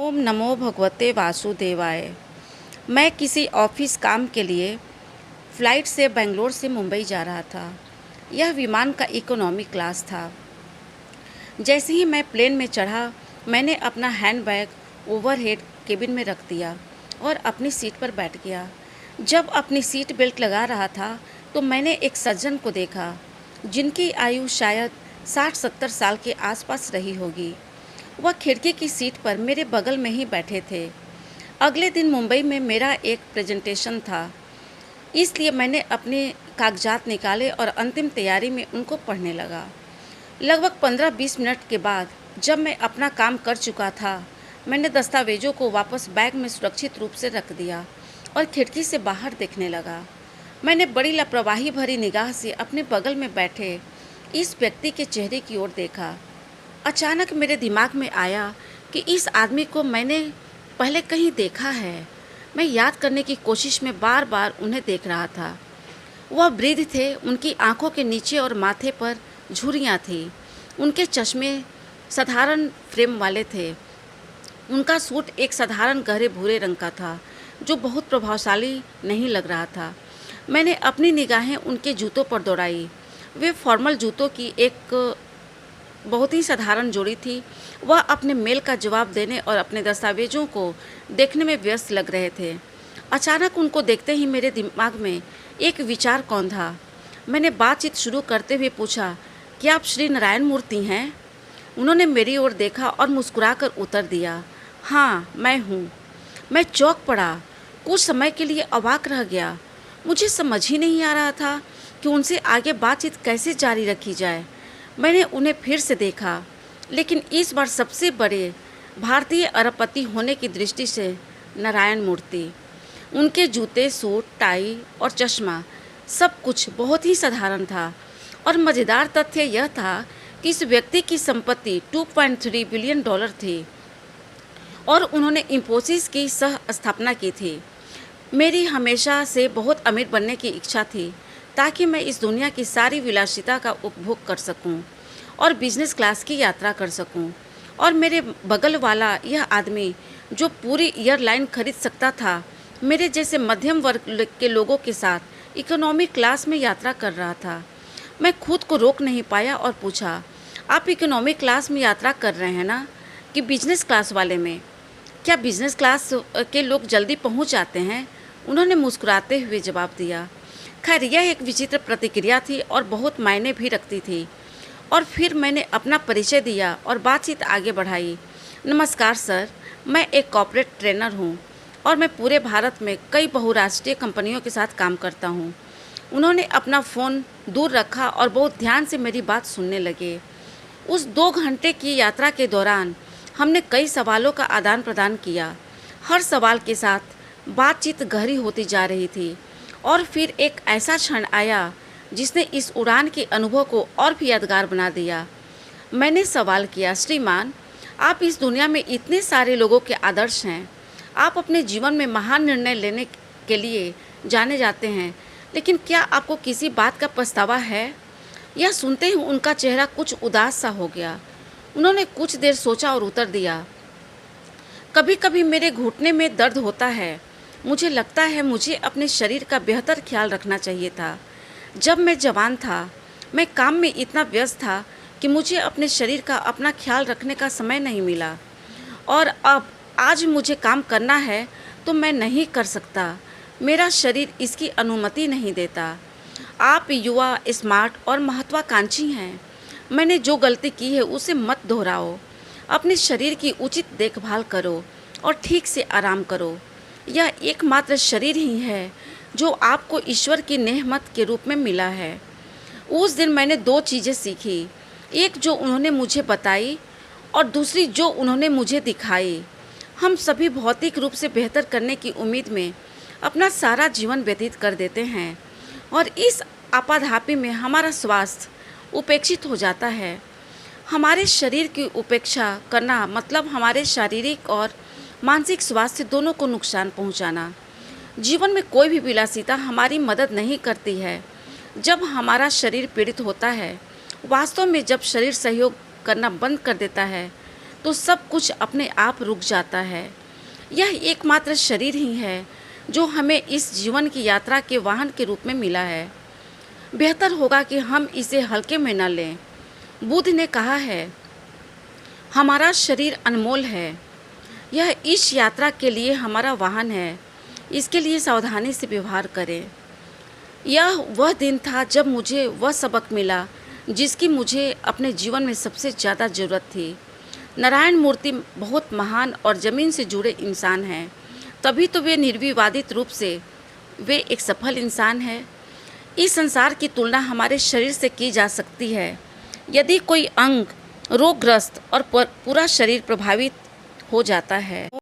ओम नमो भगवते वासुदेवाय। मैं किसी ऑफिस काम के लिए फ़्लाइट से बेंगलोर से मुंबई जा रहा था। यह विमान का इकोनॉमी क्लास था। जैसे ही मैं प्लेन में चढ़ा, मैंने अपना हैंडबैग ओवरहेड केबिन में रख दिया और अपनी सीट पर बैठ गया। जब अपनी सीट बेल्ट लगा रहा था तो मैंने एक सज्जन को देखा जिनकी आयु शायद 60-70 साल के आसपास रही होगी। वह खिड़की की सीट पर मेरे बगल में ही बैठे थे। अगले दिन मुंबई में मेरा एक प्रेजेंटेशन था, इसलिए मैंने अपने कागजात निकाले और अंतिम तैयारी में उनको पढ़ने लगा। लगभग 15-20 मिनट के बाद जब मैं अपना काम कर चुका था, मैंने दस्तावेज़ों को वापस बैग में सुरक्षित रूप से रख दिया और खिड़की से बाहर देखने लगा। मैंने बड़ी लापरवाही भरी निगाह से अपने बगल में बैठे इस व्यक्ति के चेहरे की ओर देखा। अचानक मेरे दिमाग में आया कि इस आदमी को मैंने पहले कहीं देखा है। मैं याद करने की कोशिश में बार बार उन्हें देख रहा था। वह वृद्ध थे, उनकी आंखों के नीचे और माथे पर झुर्रियाँ थीं। उनके चश्मे साधारण फ्रेम वाले थे। उनका सूट एक साधारण गहरे भूरे रंग का था, जो बहुत प्रभावशाली नहीं लग रहा था। मैंने अपनी निगाहें उनके जूतों पर दौड़ाई। वे फॉर्मल जूतों की एक बहुत ही साधारण जोड़ी थी। वह अपने मेल का जवाब देने और अपने दस्तावेजों को देखने में व्यस्त लग रहे थे। अचानक उनको देखते ही मेरे दिमाग में एक विचार कौन था। मैंने बातचीत शुरू करते हुए पूछा, क्या आप श्री नारायण मूर्ति हैं? उन्होंने मेरी ओर देखा और मुस्कुराकर उत्तर दिया, हाँ मैं हूँ। मैं चौंक पड़ा, कुछ समय के लिए अवाक रह गया। मुझे समझ ही नहीं आ रहा था कि उनसे आगे बातचीत कैसे जारी रखी जाए। मैंने उन्हें फिर से देखा, लेकिन इस बार सबसे बड़े भारतीय अरबपति होने की दृष्टि से नारायण मूर्ति। उनके जूते, सूट, टाई और चश्मा सब कुछ बहुत ही साधारण था। और मज़ेदार तथ्य यह था कि इस व्यक्ति की संपत्ति $2.3 बिलियन थी और उन्होंने इंफोसिस की सह स्थापना की थी। मेरी हमेशा से बहुत अमीर बनने की इच्छा थी, ताकि मैं इस दुनिया की सारी विलासिता का उपभोग कर सकूं और बिजनेस क्लास की यात्रा कर सकूं। और मेरे बगल वाला यह आदमी जो पूरी एयरलाइन खरीद सकता था, मेरे जैसे मध्यम वर्ग के लोगों के साथ इकोनॉमी क्लास में यात्रा कर रहा था। मैं खुद को रोक नहीं पाया और पूछा, आप इकोनॉमी क्लास में यात्रा कर रहे हैं ना, कि बिजनेस क्लास वाले में? क्या बिजनेस क्लास के लोग जल्दी पहुंच जाते हैं? उन्होंने मुस्कुराते हुए जवाब दिया। खैर, यह एक विचित्र प्रतिक्रिया थी और बहुत मायने भी रखती थी। और फिर मैंने अपना परिचय दिया और बातचीत आगे बढ़ाई। नमस्कार सर, मैं एक कॉर्पोरेट ट्रेनर हूँ और मैं पूरे भारत में कई बहुराष्ट्रीय कंपनियों के साथ काम करता हूँ। उन्होंने अपना फ़ोन दूर रखा और बहुत ध्यान से मेरी बात सुनने लगे। उस 2 घंटे की यात्रा के दौरान हमने कई सवालों का आदान प्रदान किया। हर सवाल के साथ बातचीत गहरी होती जा रही थी। और फिर एक ऐसा क्षण आया जिसने इस उड़ान के अनुभव को और भी यादगार बना दिया। मैंने सवाल किया, श्रीमान, आप इस दुनिया में इतने सारे लोगों के आदर्श हैं। आप अपने जीवन में महान निर्णय लेने के लिए जाने जाते हैं, लेकिन क्या आपको किसी बात का पछतावा है? यह सुनते ही उनका चेहरा कुछ उदास सा हो गया। उन्होंने कुछ देर सोचा और उत्तर दिया, कभी कभी मेरे घुटने में दर्द होता है। मुझे लगता है मुझे अपने शरीर का बेहतर ख्याल रखना चाहिए था। जब मैं जवान था, मैं काम में इतना व्यस्त था कि मुझे अपने शरीर का अपना ख्याल रखने का समय नहीं मिला। और अब आज मुझे काम करना है तो मैं नहीं कर सकता। मेरा शरीर इसकी अनुमति नहीं देता। आप युवा, स्मार्ट और महत्वाकांक्षी हैं। मैंने जो गलती की है उसे मत दोहराओ। अपने शरीर की उचित देखभाल करो और ठीक से आराम करो। यह एकमात्र शरीर ही है जो आपको ईश्वर की नेमत के रूप में मिला है। उस दिन मैंने 2 चीज़ें सीखी, एक जो उन्होंने मुझे बताई और दूसरी जो उन्होंने मुझे दिखाई। हम सभी भौतिक रूप से बेहतर करने की उम्मीद में अपना सारा जीवन व्यतीत कर देते हैं और इस आपाधापी में हमारा स्वास्थ्य उपेक्षित हो जाता है। हमारे शरीर की उपेक्षा करना मतलब हमारे शारीरिक और मानसिक स्वास्थ्य दोनों को नुकसान पहुंचाना। जीवन में कोई भी विलासिता हमारी मदद नहीं करती है जब हमारा शरीर पीड़ित होता है। वास्तव में जब शरीर सहयोग करना बंद कर देता है तो सब कुछ अपने आप रुक जाता है। यह एकमात्र शरीर ही है जो हमें इस जीवन की यात्रा के वाहन के रूप में मिला है। बेहतर होगा कि हम इसे हल्के में न लें। बुद्ध ने कहा है, हमारा शरीर अनमोल है, यह इस यात्रा के लिए हमारा वाहन है, इसके लिए सावधानी से व्यवहार करें। यह वह दिन था जब मुझे वह सबक मिला जिसकी मुझे अपने जीवन में सबसे ज़्यादा ज़रूरत थी। नारायण मूर्ति बहुत महान और ज़मीन से जुड़े इंसान हैं, तभी तो वे निर्विवादित रूप से वे एक सफल इंसान हैं। इस संसार की तुलना हमारे शरीर से की जा सकती है। यदि कोई अंग रोगग्रस्त और पूरा शरीर प्रभावित हो जाता है।